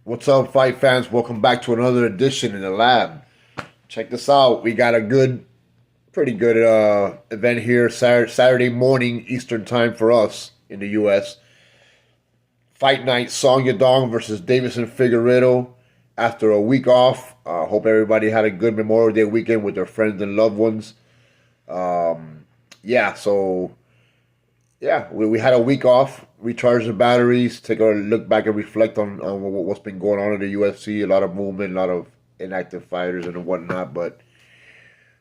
What's up, fight fans? Welcome back to another edition in the lab. Check this out. We got a pretty good event here Saturday morning Eastern time for us in the U.S. Fight night, Song Yadong versus Deiveson Figueiredo. After a week off, hope everybody had a good Memorial Day weekend with their friends and loved ones. Um, yeah, so we had a week off, recharge the batteries, take a look back and reflect on what's been going on in the UFC. A lot of movement, a lot of inactive fighters and whatnot, but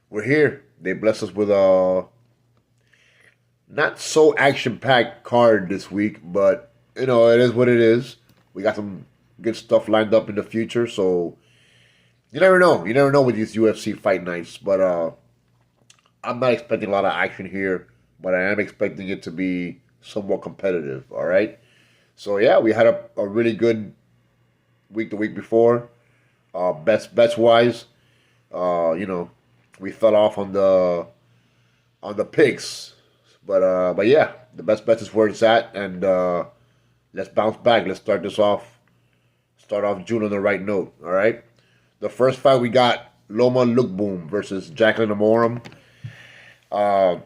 we're here. They blessed us with a not so action packed card this week, but it is what it is. We got some good stuff lined up in the future, so you never know. You never know with these UFC fight nights, but I'm not expecting a lot of action here, but I am expecting it to be somewhat competitive. All right. So yeah, we had a really good week the week before. Bets wise, we fell off on the picks, but yeah, the best bets is where it's at, and let's bounce back. Let's start this off. Start off June on the right note. All right. The first fight we got Loma Lookboom versus Jacqueline Amorum. Uh,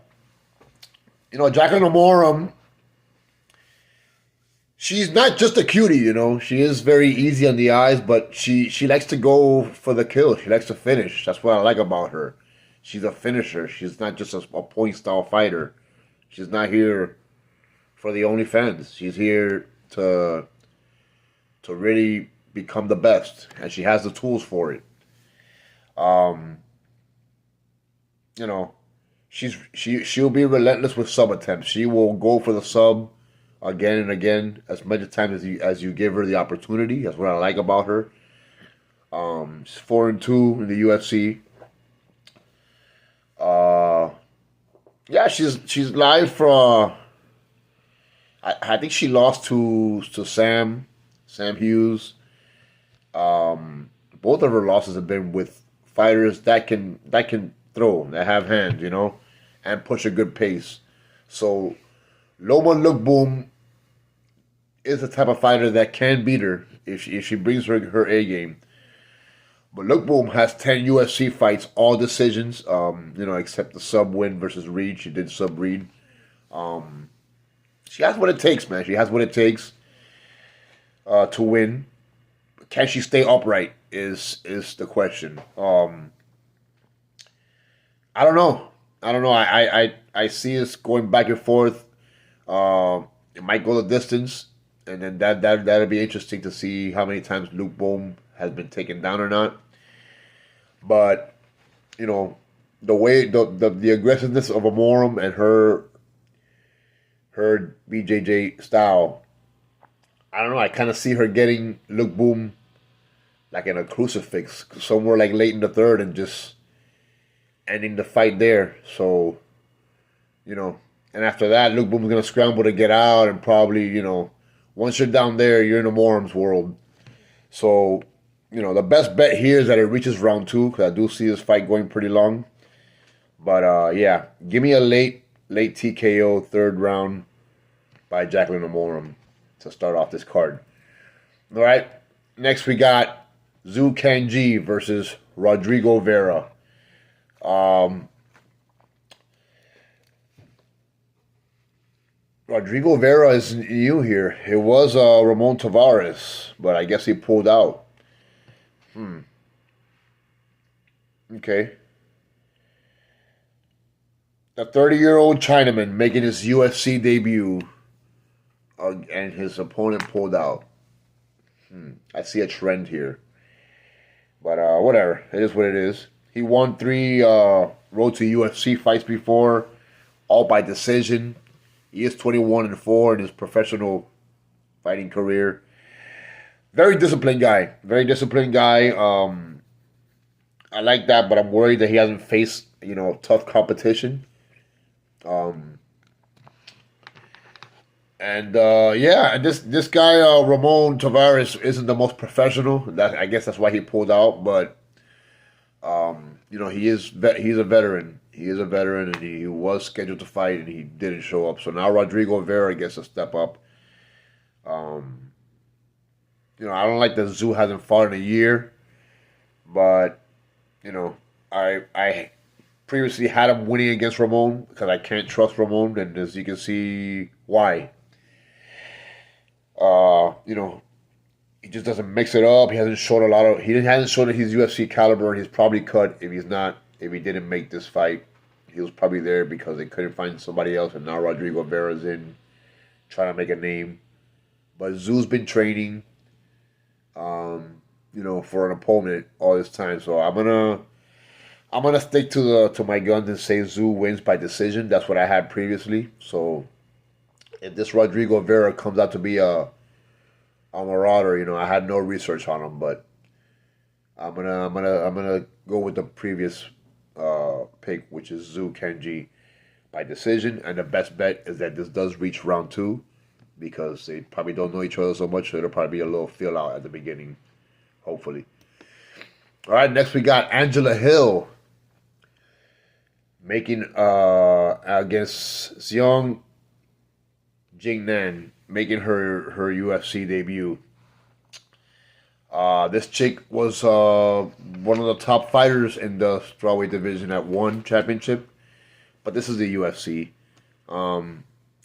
Jacqueline Amorum, she's not just a cutie, She is very easy on the eyes, but she likes to go for the kill. She likes to finish. That's what I like about her. She's a finisher. She's not just a point style fighter. She's not here for the OnlyFans. She's here to really become the best, and she has the tools for it. Um, you know, she'll be relentless with sub attempts. She will go for the sub again and again as much time as you give her the opportunity. That's what I like about her. She's 4-2 in the UFC. Uh, yeah, she's live for. I think she lost to Sam Hughes. Both of her losses have been with fighters that can throw, that have hands, and push a good pace. So Loma Lookboom is the type of fighter that can beat her if she brings her A game. But Lookboom has 10 UFC fights, all decisions. Except the sub win versus Reed. She did sub Reed. Um, she has what it takes, man. She has what it takes to win. Can she stay upright? Is the question. I don't know. I don't know. I see us going back and forth. It might go the distance, and then that'll be interesting to see how many times Luke Boom has been taken down or not. But the way the aggressiveness of Amorum and her BJJ style, I don't know. I kind of see her getting Luke Boom like in a crucifix somewhere like late in the third and just ending the fight there. So and after that, Luke Boom's gonna scramble to get out, and probably once you're down there, you're in the Morum's world. So the best bet here is that it reaches round two, because I do see this fight going pretty long. But yeah, give me a late TKO third round by Jacqueline Amorum to start off this card. All right, next we got Zhu Kanji versus Rodrigo Vera. Rodrigo Vera is new here. It was Ramon Tavares, but I guess he pulled out. Okay. The 30-year-old Chinaman making his UFC debut, and his opponent pulled out. I see a trend here. But whatever. It is what it is. He won 3 road to UFC fights before, all by decision. He is 21-4 in his professional fighting career. Very disciplined guy. Very disciplined guy. I like that, but I'm worried that he hasn't faced tough competition. And this guy Ramon Tavares isn't the most professional. I guess that's why he pulled out. But he's a veteran. He is a veteran, and he was scheduled to fight, and he didn't show up. So now Rodrigo Vera gets a step up. I don't like that Zoo hasn't fought in a year, but I previously had him winning against Ramon because I can't trust Ramon, and as you can see, why. You know, he just doesn't mix it up. He hasn't shown a lot of. He hasn't shown his UFC caliber, and he's probably cut if he didn't make this fight. He was probably there because they couldn't find somebody else, and now Rodrigo Vera's in trying to make a name. But Zoo's been training, for an opponent all this time. So I'm gonna stick to my guns and say Zoo wins by decision. That's what I had previously. So if this Rodrigo Vera comes out to be a marauder, I had no research on him, but I'm gonna go with the previous pick, which is Zoo Kenji by decision, and the best bet is that this does reach round two because they probably don't know each other so much, so it'll probably be a little feel out at the beginning, hopefully. All right, next we got Angela Hill making against Xiong Jingnan, making her UFC debut. This chick was one of the top fighters in the strawweight division at one championship, but this is the UFC.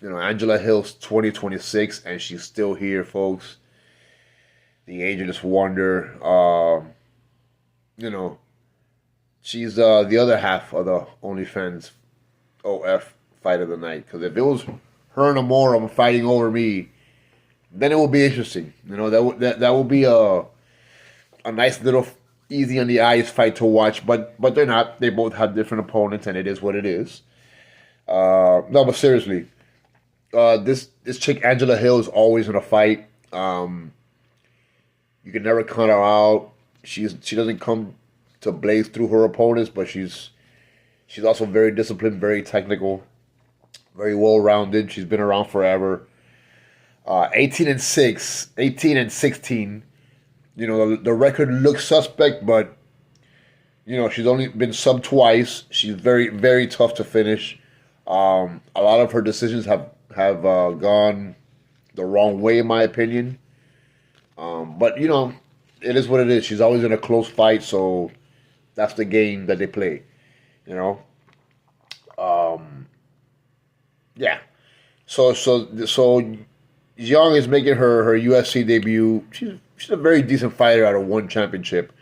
Angela Hill's 2026, and she's still here, folks. The ageless wonder. She's the other half of the OnlyFans OF fight of the night. Because if it was her and Amora fighting over me, then it would be interesting. That would be a nice little easy on the eyes fight to watch. But they're not. They both have different opponents, and it is what it is. No, but seriously, this chick Angela Hill is always in a fight. You can never count her out. She doesn't come to blaze through her opponents, but she's also very disciplined, very technical, very well rounded. She's been around forever. 18-6, 18-16. The record looks suspect, but she's only been sub twice. She's very, very tough to finish. A lot of her decisions have gone the wrong way, in my opinion. But it is what it is. She's always in a close fight, so that's the game that they play. Yeah. So Young is making her UFC debut. She's a very decent fighter out of one championship.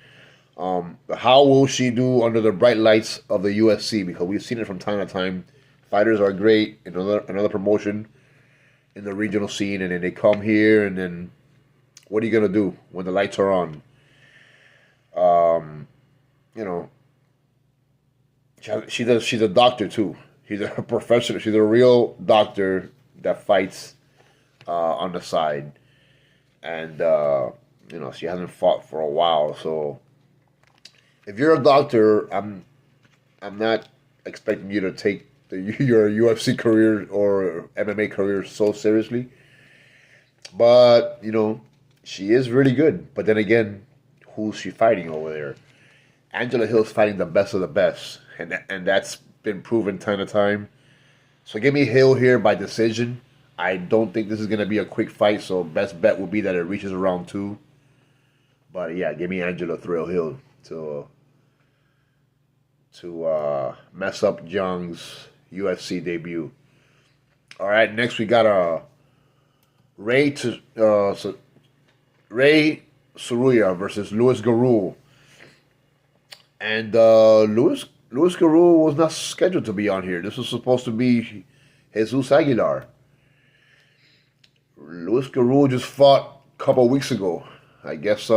How will she do under the bright lights of the UFC? Because we've seen it from time to time. Fighters are great in another promotion in the regional scene, and then they come here, and then what are you gonna do when the lights are on? She's a doctor too. She's a professional. She's a real doctor that fights on the side, and she hasn't fought for a while. So if you're a doctor, I'm not expecting you to take your UFC career or MMA career so seriously. But she is really good. But then again, who's she fighting over there? Angela Hill's fighting the best of the best, and that's been proven time to time. So give me Hill here by decision. I don't think this is going to be a quick fight, so best bet would be that it reaches around two. But yeah, give me Angela Thrill Hill to mess up Young's UFC debut. All right, next we got Ray Saruya versus Luis Garul. And Luis Garul was not scheduled to be on here. This was supposed to be Jesus Aguilar. Luis Garul just fought a couple weeks ago. I guess he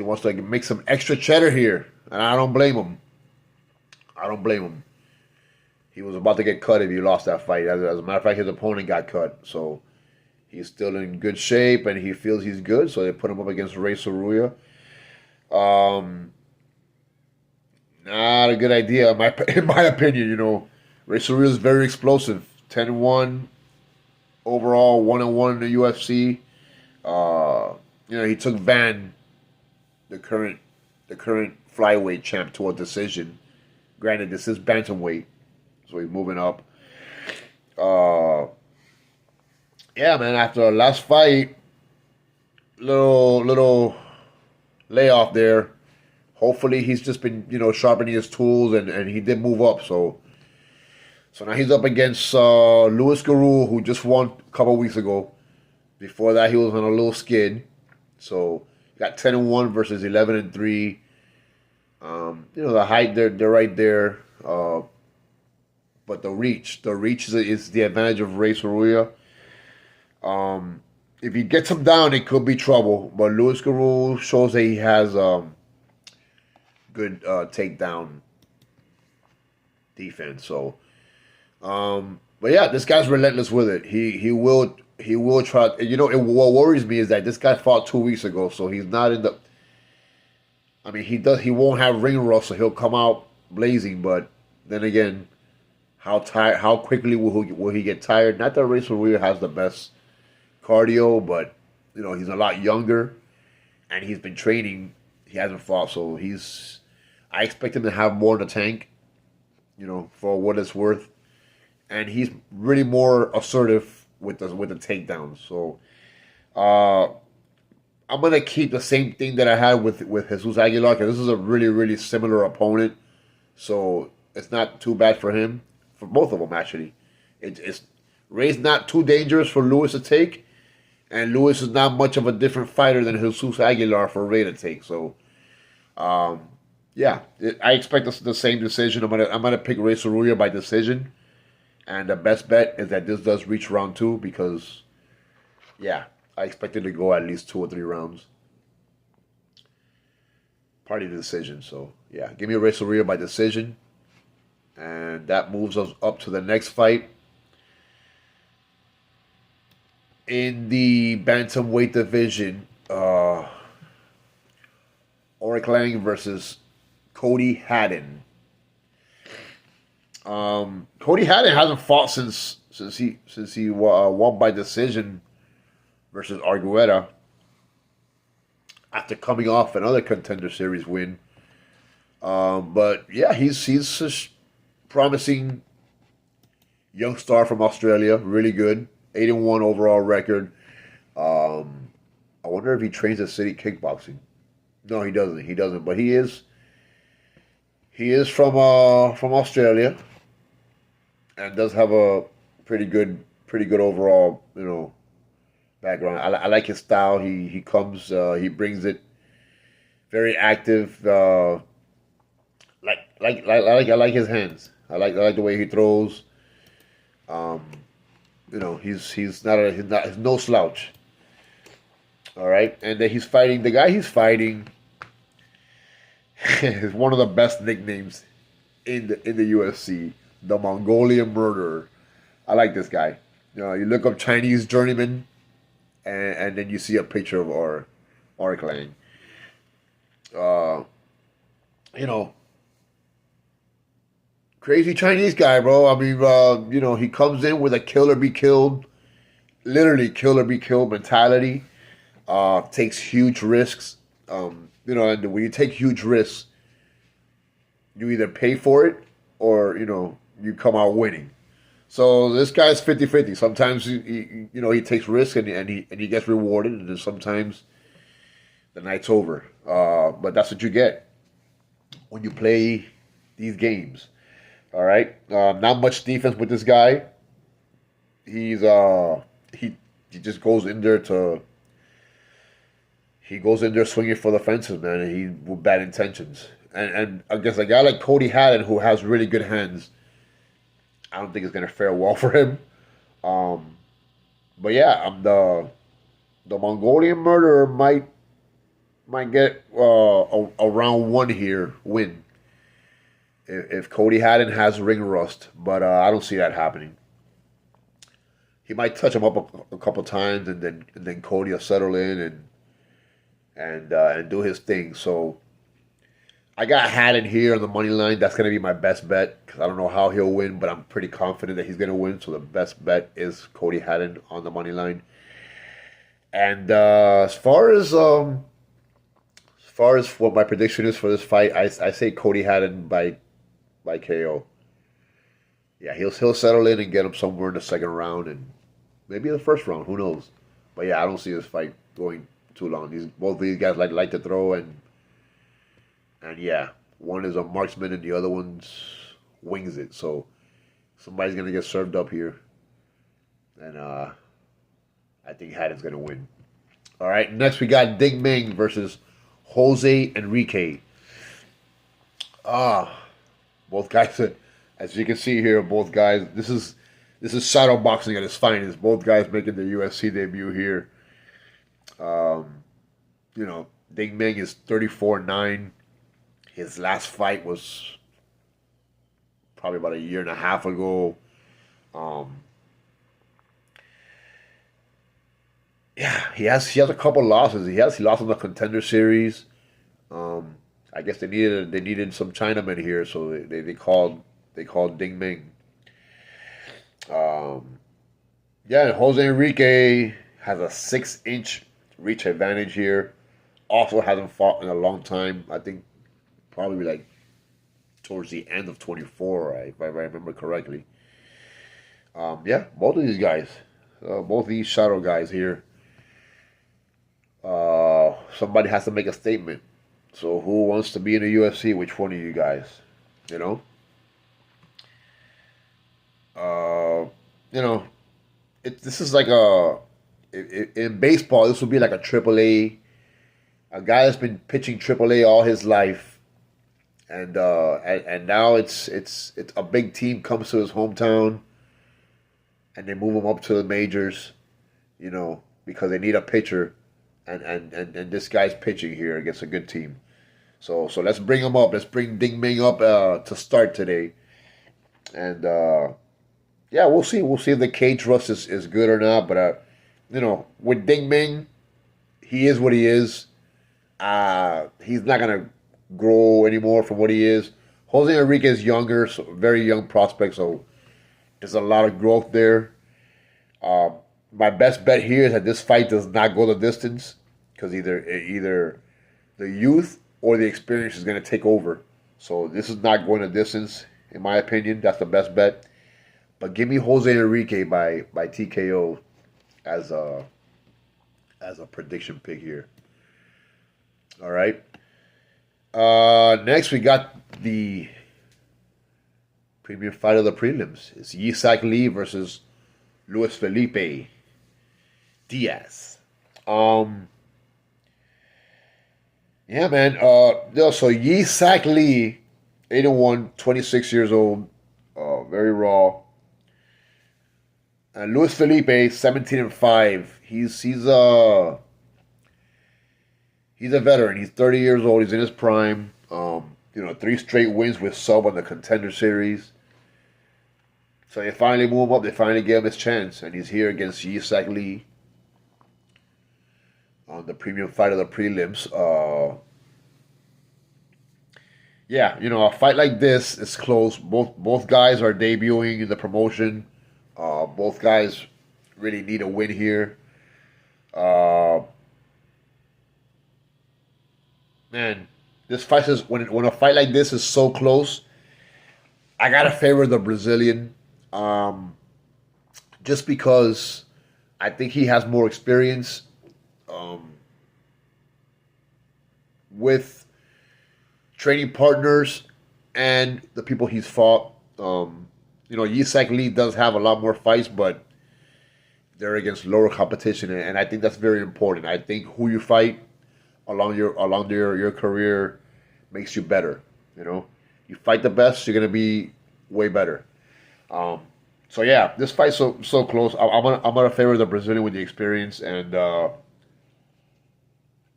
wants to make some extra cheddar here, and I don't blame him. He was about to get cut if he lost that fight. As a matter of fact, his opponent got cut, so he's still in good shape, and he feels he's good. So they put him up against Ray Saruya. Not a good idea, in my opinion. Ray Saruya is very explosive. 10-1 overall, 1-1 in the UFC. He took Van, the current flyweight champ, to a decision. Granted, this is bantamweight, so he's moving up. Yeah, man. After the last fight, little layoff there. Hopefully, he's just been sharpening his tools, and he did move up. So now he's up against Louis Garou, who just won a couple weeks ago. Before that, he was on a little skid. So got 10-1 versus 11-3. The height they're right there. But the reach is the advantage of Ray Sorullo. If he gets him down, it could be trouble. But Louis Garou shows that he has good takedown defense. So, but yeah, this guy's relentless with it. He will try. What worries me is that this guy fought 2 weeks ago, so he's not in the. I mean, he won't have ring rust, so he'll come out blazing. But then again, how quickly will he get tired? Not that Ray Sorullo has the best cardio, but he's a lot younger, and he's been training. He hasn't fought, so I expect him to have more in the tank, for what it's worth, and he's really more assertive with the takedowns. So, I'm gonna keep the same thing that I had with Jesus Aguilar, because this is a really, really similar opponent, so it's not too bad for him, for both of them actually. Ray's not too dangerous for Louis to take. And Louis is not much of a different fighter than Jesus Aguilar for Ray to take. So, yeah, I expect the same decision. I'm gonna pick Ray Sorullo by decision, and the best bet is that this does reach round 2 because, yeah, I expect it to go at least 2 or 3 rounds. Party the decision. So, yeah, give me Ray Sorullo by decision, and that moves us up to the next fight. In the bantamweight division, Oriklang versus Cody Haddon. Cody Haddon hasn't fought since he won by decision versus Argueta after coming off another Contender Series win. But yeah, he's a promising young star from Australia, really good. 8-1 overall record. I wonder if he trains at City Kickboxing. No, he doesn't. He doesn't. But he is from Australia, and does have a pretty good overall background. I like his style. He comes. He brings it. Very active. I like his hands. I like the way he throws. He's no slouch. All right, and then the guy he's fighting is one of the best nicknames in the UFC, the Mongolian Murderer. I like this guy. You look up Chinese Journeyman, and then you see a picture of Oriklang. Crazy Chinese guy, bro. I mean, he comes in with a kill or be killed, literally kill or be killed mentality. Takes huge risks. And when you take huge risks, you either pay for it or you come out winning. So this guy's 50-50. Sometimes he takes risks and he gets rewarded, and then sometimes the night's over. But that's what you get when you play these games. All right, not much defense with this guy. He just goes in there swinging for the fences, man, and he with bad intentions. And against a guy like Cody Haddon, who has really good hands, I don't think it's gonna fare well for him. But yeah, the Mongolian Murderer might get a round 1 here win. If Cody Haddon has ring rust, but I don't see that happening. He might touch him up a couple times, and then Cody will settle in and do his thing. So I got Haddon here on the money line. That's gonna be my best bet because I don't know how he'll win, but I'm pretty confident that he's gonna win. So the best bet is Cody Haddon on the money line. And as far as what my prediction is for this fight, I say Cody Haddon by KO. Yeah, he'll settle in and get him somewhere in the second round and maybe the first round. Who knows? But yeah, I don't see this fight going too long. Both of these guys like to throw, and yeah, one is a marksman and the other one's wings it. So somebody's gonna get served up here, and I think Haddon's gonna win. All right, next we got Ding Ming versus Jose Enrique. Both guys, as you can see here, both guys. This is shadow boxing at its finest. Both guys making their UFC debut here. Ding Ming is 34-9. His last fight was probably about a year and a half ago. Yeah, he has a couple losses. He lost in the Contender Series. I guess they needed some Chinamen here, so they called Ding Ming. Yeah, and Jose Enrique has a 6-inch reach advantage here. Also hasn't fought in a long time. I think probably like towards the end of 24, if I remember correctly. Yeah, both of these guys, both of these shadow guys here. Somebody has to make a statement. So who wants to be in the UFC? Which one of you guys? You know? This is like in baseball, this would be like a AAA. A guy that's been pitching AAA all his life, and now it's a big team comes to his hometown, and they move him up to the majors, because they need a pitcher, and this guy's pitching here against a good team. So let's bring him up. Let's bring Ding Ming up to start today, and yeah, we'll see. We'll see if the cage rust is good or not. But with Ding Ming, he is what he is. He's not gonna grow anymore from what he is. Jose Enrique is younger, so very young prospect. So there's a lot of growth there. My best bet here is that this fight does not go the distance, because either the youth or the experience is going to take over. So this is not going the distance, in my opinion. That's the best bet. But give me Jose Enrique by TKO as a prediction pick here. All right. Next we got the premium fight of the prelims. It's Yisak Lee versus Luis Felipe Diaz. Yeah, man. So Yisak Lee, 8-1, 26 years old, very raw. And Luis Felipe, 17-5. He's a veteran. He's 30 years old. He's in his prime. 3 straight wins with sub on the Contender Series. So they finally move him up. They finally give him his chance, and he's here against Yisak Lee on the premium fight of the prelims. Yeah, a fight like this is close. Both guys are debuting in the promotion. Both guys really need a win here. Man, this fight is when a fight like this is so close, I gotta favor the Brazilian. Just because I think he has more experience with training partners and the people he's fought. Yisak Lee does have a lot more fights, but they're against lower competition, and I think that's very important. I think who you fight along your career makes you better. You fight the best, you're gonna be way better. So yeah, this fight's so close. I'm gonna favor the Brazilian with the experience, and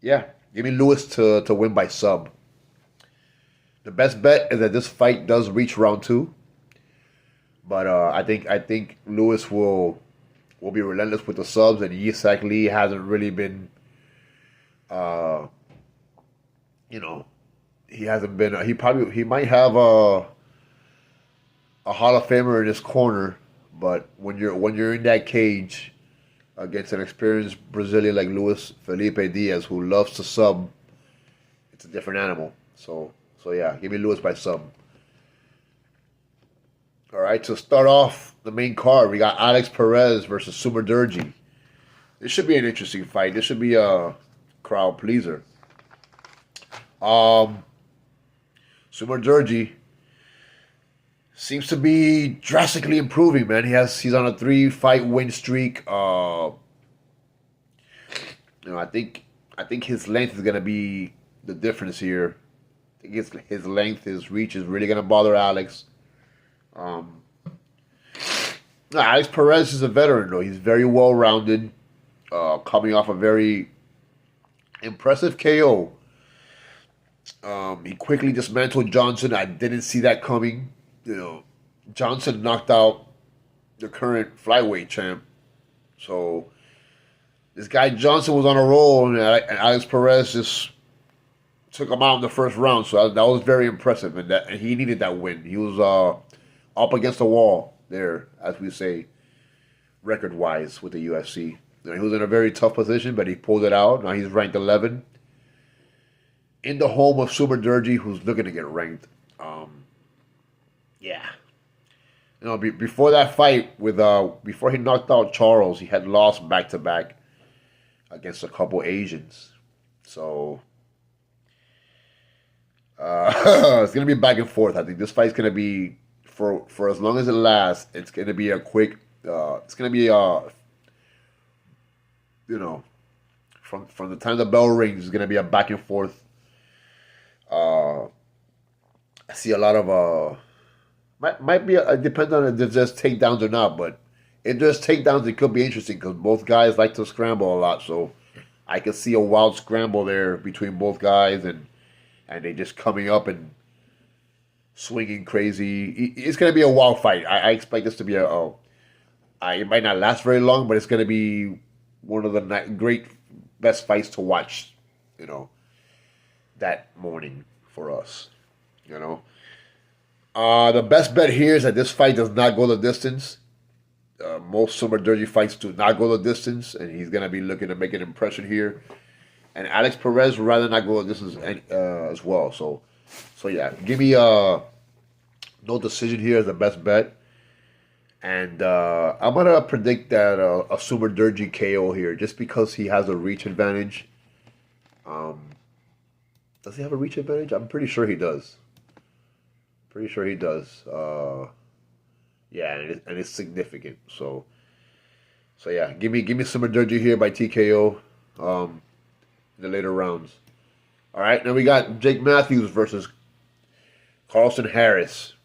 yeah, give me Lewis to win by sub. The best bet is that this fight does reach round 2, but I think Lewis will be relentless with the subs, and Yisak Lee hasn't really been, he hasn't been. He might have a Hall of Famer in his corner, but when you're in that cage against an experienced Brazilian like Luis Felipe Diaz, who loves to sub, it's a different animal. So yeah, give me Lewis by sub. All right, to start off the main card, we got Alex Perez versus Sumar Durji. This should be an interesting fight. This should be a crowd pleaser. Sumer Durji seems to be drastically improving, man. He's on a 3-fight win streak. I think his length is gonna be the difference here. I think his length, his reach is really gonna bother Alex. Alex Perez is a veteran though. He's very well rounded, coming off a very impressive KO. He quickly dismantled Johnson. I didn't see that coming. Johnson knocked out the current flyweight champ. So this guy Johnson was on a roll, and Alex Perez just took him out in the first round. So that was very impressive, and he needed that win. He was up against the wall there, as we say, record-wise with the UFC. He was in a very tough position, but he pulled it out. Now he's ranked 11 in the home of Sumer Durji, who's looking to get ranked. Before that fight before he knocked out Charles, he had lost back-to-back against a couple Asians. So it's gonna be back and forth. I think this fight's gonna be for as long as it lasts. It's gonna be a quick. It's gonna be from the time the bell rings, it's gonna be a back and forth. I see a lot of might be depends on if there's takedowns or not, but if there's takedowns, it could be interesting because both guys like to scramble a lot. So I could see a wild scramble there between both guys, and they just coming up and swinging crazy. It's gonna be a wild fight. I expect this to be it might not last very long, but it's gonna be one of the great best fights to watch. That morning for us. The best bet here is that this fight does not go the distance. Most Sumer Durji fights do not go the distance, and he's going to be looking to make an impression here. And Alex Perez would rather not go the distance as well. So yeah, give me no decision here as the best bet. And I'm going to predict that a Sumer Durji KO here, just because he has a reach advantage. Does he have a reach advantage? I'm pretty sure he does. Yeah, and it's significant. So yeah, give me Sumer Durji here by TKO in the later rounds. All right, now we got Jake Matthews versus Carlston Harris.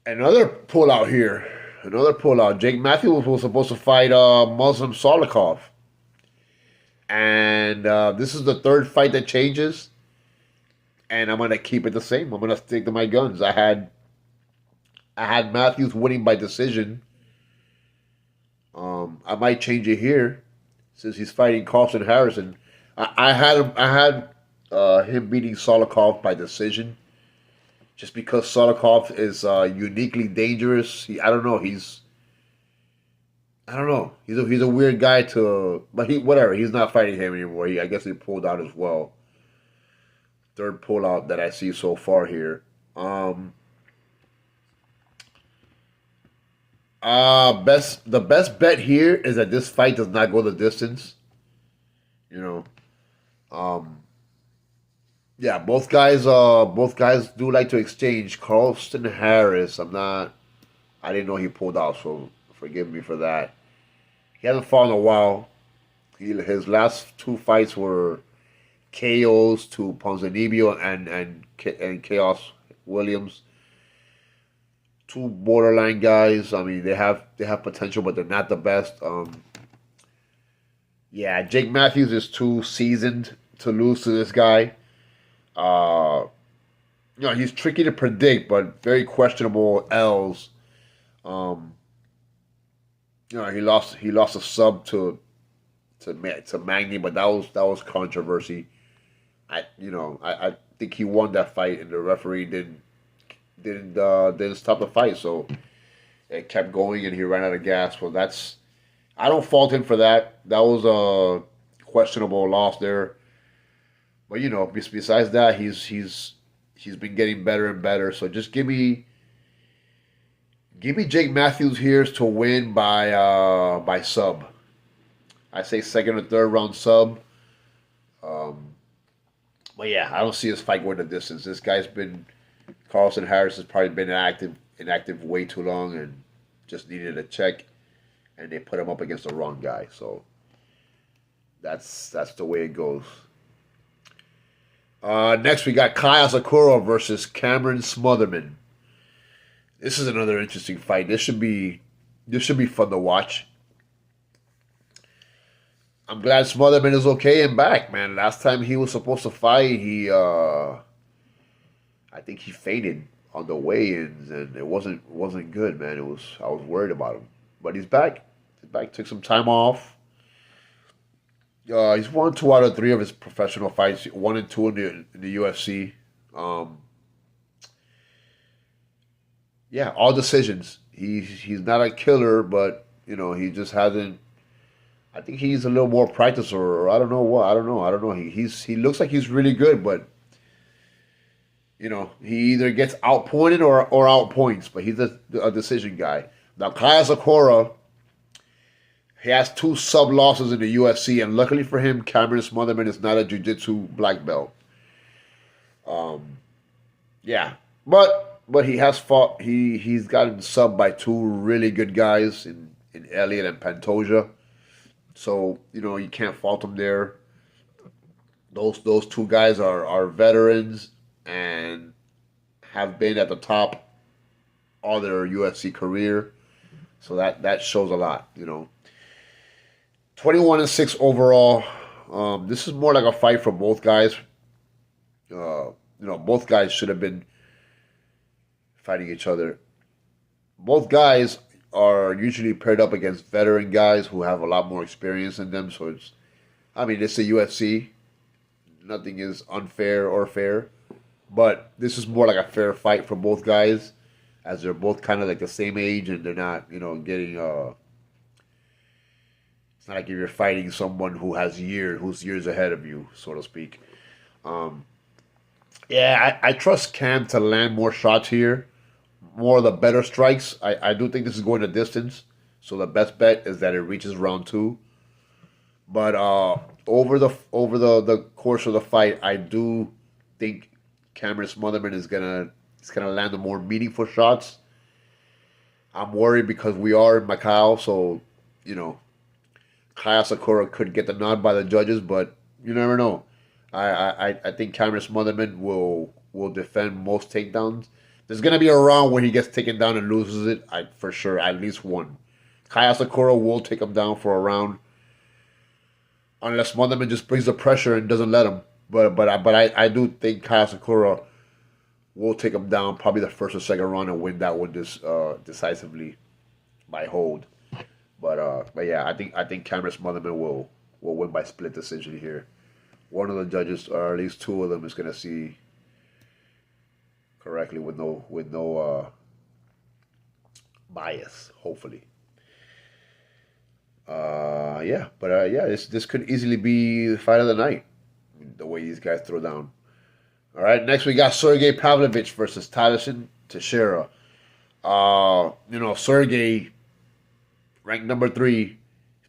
Another pullout here. Jake Matthews was supposed to fight Muslim Solikov. And this is the third fight that changes. And I'm going to keep it the same. I'm going to stick to my guns. I had Matthews winning by decision. I might change it here since he's fighting Carlston Harrison. I had him beating Solikov by decision, just because Solikov is uniquely dangerous. I don't know. He's a weird guy but he's not fighting him anymore. I guess he pulled out as well. Third pullout that I see so far here. The best bet here is that this fight does not go the distance. Yeah, both guys do like to exchange. Carlston Harris, I didn't know he pulled out, so forgive me for that. He hasn't fought in a while. His last two fights were KOs to Ponzinibbio and Chaos Williams. Two borderline guys. I mean, they have potential, but they're not the best. Yeah, Jake Matthews is too seasoned to lose to this guy. He's tricky to predict, but very questionable L's. He lost a sub to Magny, but that was controversy. I think he won that fight, and the referee didn't stop the fight, so it kept going, and he ran out of gas. Well, I don't fault him for that. That was a questionable loss there. But besides that, he's been getting better and better. So just give me Jake Matthews here to win by sub. I say second or third round sub. Um, but yeah, I don't see this fight going the distance. This guy's been Carlson Harris has probably been inactive way too long and just needed a check, and they put him up against the wrong guy. So that's the way it goes. Next, we got Kyle Sakura versus Cameron Smotherman. This is another interesting fight. This should be fun to watch. I'm glad Smotherman is okay and back, man. Last time he was supposed to fight, I think he fainted on the weigh-ins, and it wasn't good, man. I was worried about him, but he's back. He's back. Took some time off. He's won 2 out of 3 of his professional fights. 1 and 2 in the UFC. Yeah, all decisions. He's not a killer, but he just hasn't. I think he's a little more practice, or I don't know what. I don't know. He looks like he's really good, but he either gets outpointed or outpoints. But he's a decision guy. Now Kyle Sakura, he has 2 sub losses in the UFC, and luckily for him, Cameron Smotherman is not a jiu-jitsu black belt. Yeah, but he has fought. He's gotten subbed by 2 really good guys in Elliott and Pantoja. So you can't fault him there. Those 2 guys are veterans and have been at the top all their UFC career. So that shows a lot. 21-6 overall. This is more like a fight for both guys. Both guys should have been fighting each other. Both guys are usually paired up against veteran guys who have a lot more experience than them. So it's the UFC. Nothing is unfair or fair. But this is more like a fair fight for both guys, as they're both kind of like the same age, and they're not, getting. It's not like if you're fighting someone who's years ahead of you, so to speak. Yeah, I trust Cam to land more shots here, more of the better strikes. I do think this is going the distance, so the best bet is that it reaches round 2. But over the course of the fight, I do think Cameron Smotherman is gonna land the more meaningful shots. I'm worried because we are in Macau, so Kyle Sakura could get the nod by the judges, but you never know. I think Cameron Smotherman will defend most takedowns. There's gonna be a round where he gets taken down and loses it. For sure, at least one. Kyle Sakura will take him down for a round, unless Smotherman just brings the pressure and doesn't let him. But I do think Kyle Sakura will take him down probably the first or second round and win that one decisively by hold. But yeah, I think Cameron Smotherman will win by split decision here. One of the judges, or at least 2 of them, is gonna see correctly with no bias, hopefully. This could easily be the fight of the night, the way these guys throw down. All right, next we got Sergey Pavlovich versus Deiveson Figueiredo. Sergey, ranked number 3, he's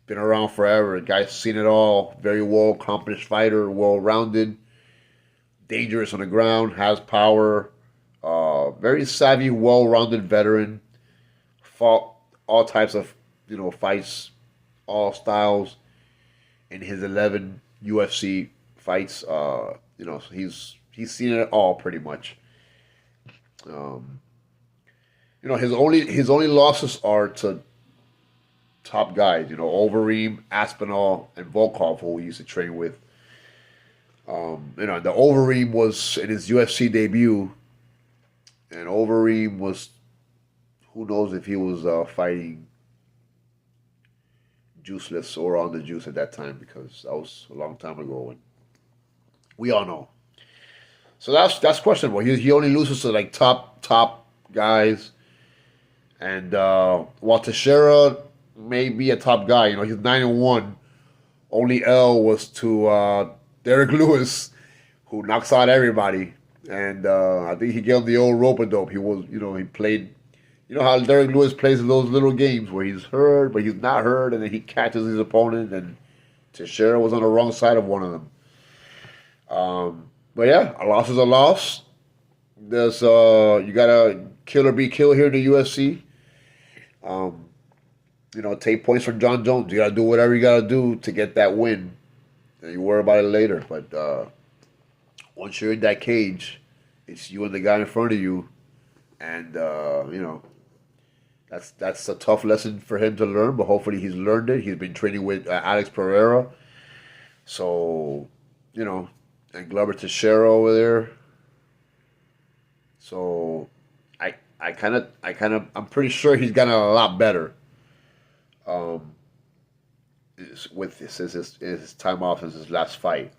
been around forever. The guy's seen it all. Very well accomplished fighter, well rounded, dangerous on the ground, has power. Very savvy, well rounded veteran. Fought all types of fights, all styles in his 11 UFC fights. He's seen it all pretty much. His only losses are to top guys. Overeem, Aspinall, and Volkov, who he used to train with. The Overeem was in his UFC debut, and Overeem was, who knows if he was fighting juiceless or on the juice at that time, because that was a long time ago, and we all know. So that's questionable. He only loses to like top guys, and while Teixeira may be a top guy, he's 9-1. Only L was to Derek Lewis, who knocks out everybody, and I think he gave him the old rope-a-dope. He was, he played. You know how Derek Lewis plays in those little games where he's hurt, but he's not hurt, and then he catches his opponent, and Teixeira was on the wrong side of one of them. But yeah, a loss is a loss. There's you gotta kill or be killed here in the UFC. Um, take points from John Jones. You gotta do whatever you gotta do to get that win. And you worry about it later. But once you're in that cage, it's you and the guy in front of you, and that's a tough lesson for him to learn. But hopefully he's learned it. He's been training with Alex Pereira, so and Glover Teixeira over there. So I'm pretty sure he's gotten a lot better. With his time off since his last fight.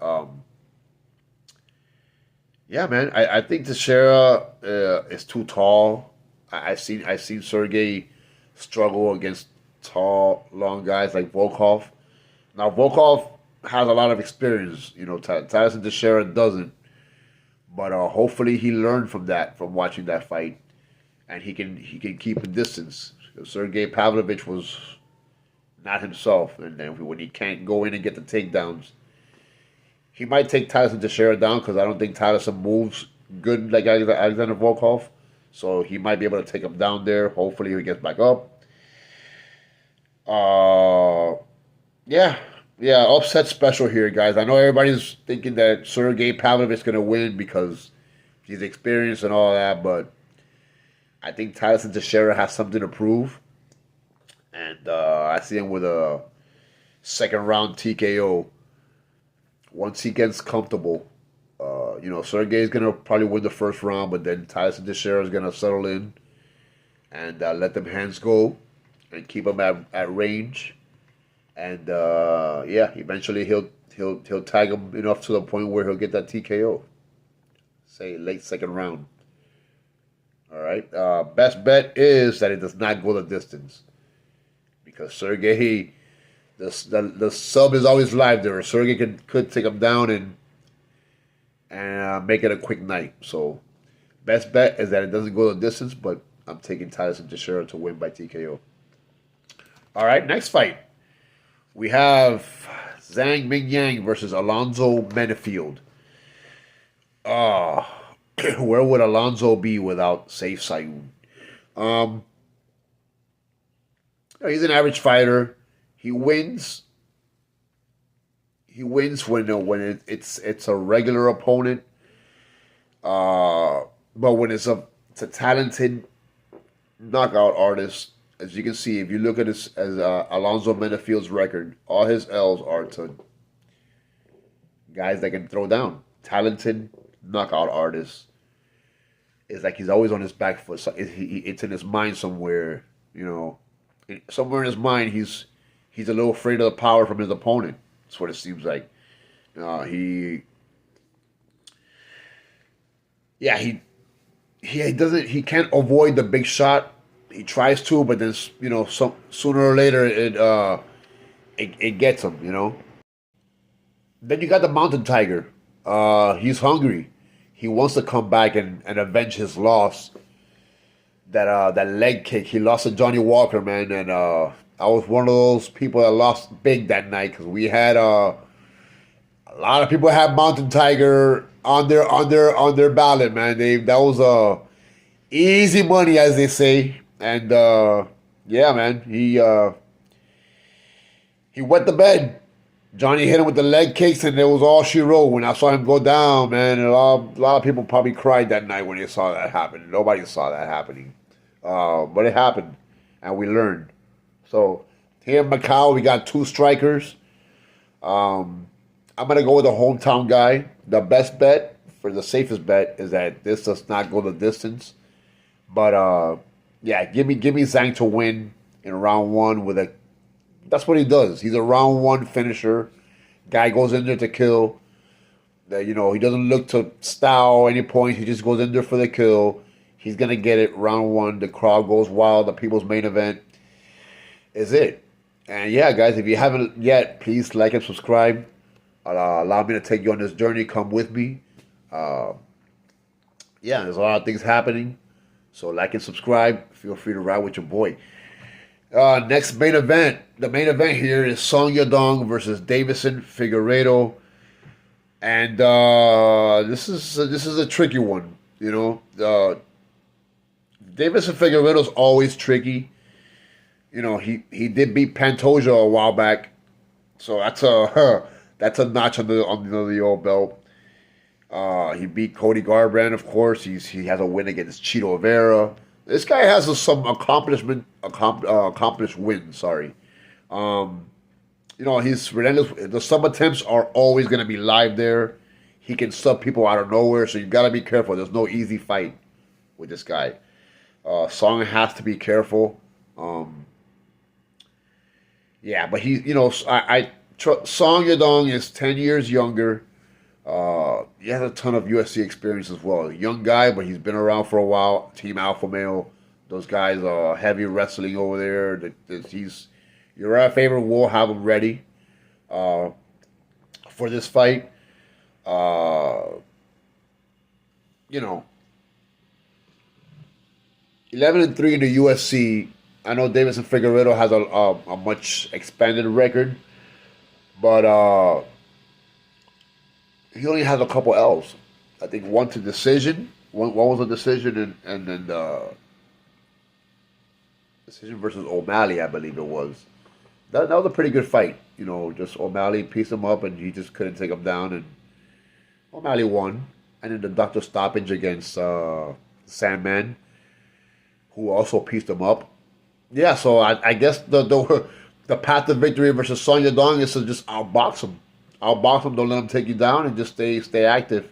Yeah, man, I think Teixeira is too tall. I seen Sergey struggle against tall, long guys like Volkov. Now Volkov has a lot of experience. Deiveson Teixeira doesn't. But hopefully he learned from watching that fight, and he can keep a distance. Sergey Pavlovich was not himself, and then when he can't go in and get the takedowns, he might take Deiveson Teixeira down because I don't think Deiveson moves good like Alexander Volkov, so he might be able to take him down there. Hopefully he gets back up. Yeah. Yeah, upset special here, guys. I know everybody's thinking that Sergey Pavlovich is going to win because he's experienced and all that, but I think Deiveson Teixeira has something to prove. And I see him with a second round TKO. Once he gets comfortable, Sergey's going to probably win the first round, but then Deiveson Teixeira is going to settle in and let them hands go and keep him at range. And eventually he'll tag him enough to the point where he'll get that TKO. Say late second round. All right. Best bet is that it does not go the distance, because Sergey, the sub is always live there. Sergey could take him down and make it a quick night. So best bet is that it doesn't go the distance, but I'm taking Deiveson Teixeira to win by TKO. All right. Next fight. We have Zhang Mingyang versus Alonzo Menefield. Where would Alonzo be without Saif Sayoun? He's an average fighter. He wins. He wins when it's a regular opponent. But when it's a talented knockout artist. As you can see, if you look at this as Alonzo Menefield's record, all his L's are to guys that can throw down. Talented knockout artists. It's like he's always on his back foot. So it's in his mind somewhere, somewhere in his mind he's a little afraid of the power from his opponent. That's what it seems like. He can't avoid the big shot. He tries to, but then sooner or later it gets him. Then you got the Mountain Tiger. He's hungry. He wants to come back and avenge his loss. That leg kick he lost to Johnny Walker, man, and I was one of those people that lost big that night because we had a lot of people had Mountain Tiger on their ballot, man. That was easy money, as they say. And man, he wet the bed. Johnny hit him with the leg kicks, and it was all she wrote. When I saw him go down, man, and a lot of people probably cried that night when they saw that happen. Nobody saw that happening, but it happened, and we learned. So here in Macau, we got two strikers. I'm gonna go with the hometown guy. The best bet, for the safest bet, is that this does not go the distance. But give me Zhang to win in round one with a. That's what he does. He's a round one finisher. Guy goes in there to kill. He doesn't look to style any points. He just goes in there for the kill. He's gonna get it round one. The crowd goes wild. The people's main event is it. And yeah, guys, if you haven't yet, please like and subscribe. Allow me to take you on this journey. Come with me. There's a lot of things happening. So like and subscribe. Feel free to ride with your boy. Next main event. The main event here is Song Yadong versus Deiveson Figueiredo, and this is a tricky one. Deiveson Figueiredo is always tricky. He did beat Pantoja a while back, so that's a that's a notch on the old belt. He beat Cody Garbrandt, of course. He has a win against Chito Rivera. This guy has some accomplished wins. Sorry, he's relentless. The sub attempts are always going to be live there. He can sub people out of nowhere, so you got to be careful. There's no easy fight with this guy. Song has to be careful. Yeah, but Song Yadong is 10 years younger. He has a ton of UFC experience as well. A young guy, but he's been around for a while. Team Alpha Male. Those guys are heavy wrestling over there. You're our favorite. We'll have him ready for this fight. You know, 11-3 in the UFC. I know Deiveson Figueiredo has a much expanded record, but he only has a couple L's. I think one to decision. One was a decision, and then decision versus O'Malley, I believe it was. That was a pretty good fight. Just O'Malley pieced him up, and he just couldn't take him down, and O'Malley won. And then the doctor stoppage against Sandman, who also pieced him up. Yeah, so I guess the path to victory versus Song Yadong is to just outbox him. Outbox him, don't let him take you down, and just stay active,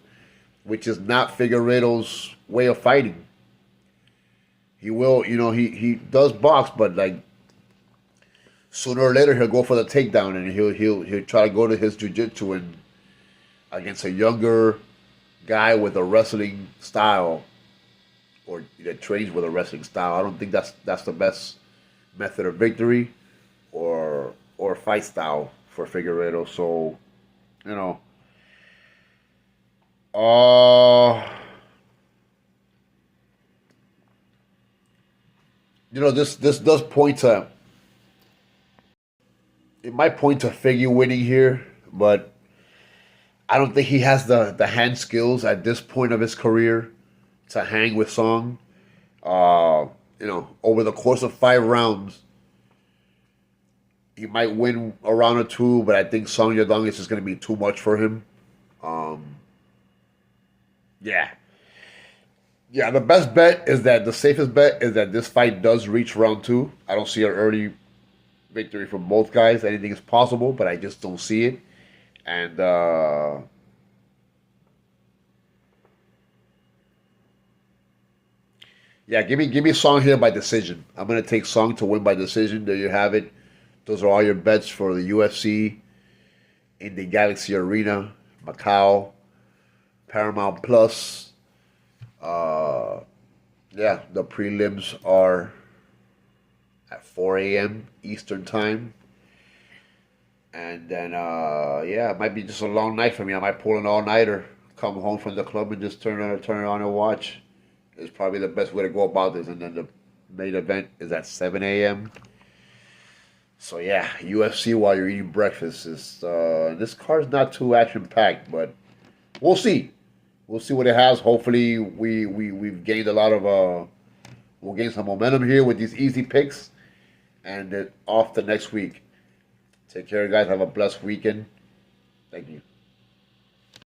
which is not Figueiredo's way of fighting. He will, he does box, but like sooner or later he'll go for the takedown, and he'll try to go to his jiu-jitsu and against a younger guy with a wrestling style, or that trains with a wrestling style. I don't think that's the best method of victory or fight style for Figueiredo. So, this does point to, it might point to Figgy winning here, but I don't think he has the hand skills at this point of his career to hang with Song. Over the course of 5 rounds, he might win a round or two, but I think Song Yadong is just going to be too much for him. Yeah. Yeah, the safest bet is that this fight does reach round 2. I don't see an early victory from both guys. Anything is possible, but I just don't see it. And yeah, give me Song here by decision. I'm gonna take Song to win by decision. There you have it. Those are all your bets for the UFC in the Galaxy Arena, Macau, Paramount Plus. Yeah, the prelims are at 4 a.m. Eastern Time. And then, yeah, it might be just a long night for me. I might pull an all-nighter, come home from the club and just turn it on and watch. It's probably the best way to go about this. And then the main event is at 7 a.m. So, yeah, UFC while you're eating breakfast. This card's not too action-packed, but we'll see. We'll see what it has. Hopefully, we've gained a lot of, we'll gain some momentum here with these easy picks. And then off to next week. Take care, guys. Have a blessed weekend. Thank you.